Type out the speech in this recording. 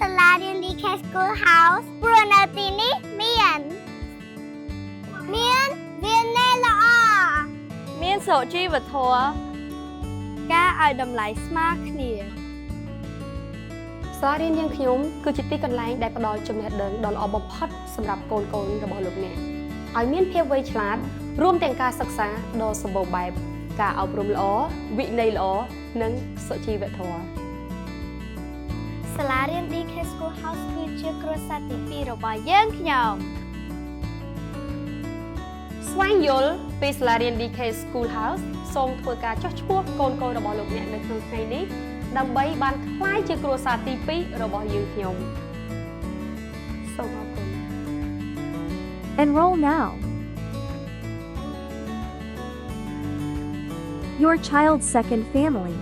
សាលារៀន DK School House ព្រោះនៅទីនេះមានវាណែល្អ មានសុជីវធម៌ការឲ្យតម្លៃស្មើគ្នា សាលារៀនយើងខ្ញុំគឺជាទីកន្លែងដែលផ្ដល់ចំណេះដឹងដ៏ល្អបំផុតសម្រាប់កូនៗរបស់លោកអ្នកឲ្យមានភាពវៃឆ្លាតរួមទាំងការសិក្សាដ៏សម្បូរបែបការអប់រំល្អវិន័យល្អនិងសុជីវធម៌ សាលារៀន DK School House គឺជាគ្រួសារទី2របស់យើងខ្ញុំ ស្វែងយល់ពីសាលារៀន DK School House សូមធ្វើការចុះឈ្មោះកូនៗរបស់លោកអ្នកនៅក្នុងថ្ងៃនេះដើម្បីបានក្លាយជាគ្រួសារទី2របស់យើងខ្ញុំសូមអរគុណ Enroll now. Your child's second family.